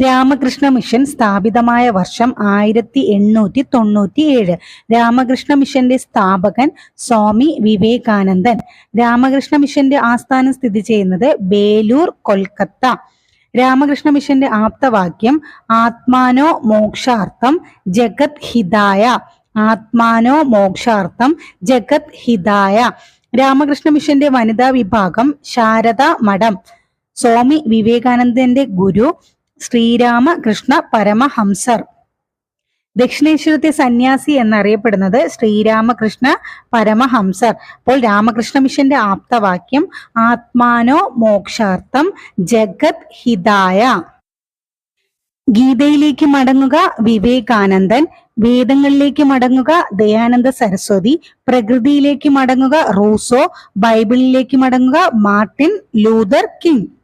Ramakrishna mission സ്ഥാപിതമായ വർഷം 1897. രാമകൃഷ്ണ മിഷന്റെ സ്ഥാപകൻ സ്വാമി വിവേകാനന്ദൻ. രാമകൃഷ്ണ മിഷന്റെ ആസ്ഥാനം സ്ഥിതി ചെയ്യുന്നത് ബേലൂർ, കൊൽക്കത്ത. രാമകൃഷ്ണ മിഷന്റെ ആപ്തവാക്യം ആത്മാനോ മോക്ഷാർത്ഥം ജഗത് ഹിതായ. ആത്മാനോ മോക്ഷാർത്ഥം ജഗത് ഹിതായ. രാമകൃഷ്ണ മിഷന്റെ വനിതാ വിഭാഗം ശാരദ മഠം. സ്വാമി വിവേകാനന്ദന്റെ ഗുരു ശ്രീരാമകൃഷ്ണ പരമഹംസർ. ദക്ഷിണേശ്വരത്തെ സന്യാസി എന്നറിയപ്പെടുന്നത് ശ്രീരാമകൃഷ്ണ പരമഹംസർ. അപ്പോൾ രാമകൃഷ്ണ മിഷന്റെ ആപ്തവാക്യം ആത്മാനോ മോക്ഷാർത്ഥം ജഗത് ഹിതായ. ഗീതയിലേക്ക് മടങ്ങുക വിവേകാനന്ദൻ. വേദങ്ങളിലേക്ക് മടങ്ങുക ദയാനന്ദ സരസ്വതി. പ്രകൃതിയിലേക്ക് മടങ്ങുക റൂസോ. ബൈബിളിലേക്ക് മടങ്ങുക മാർട്ടിൻ ലൂതർ കിങ്.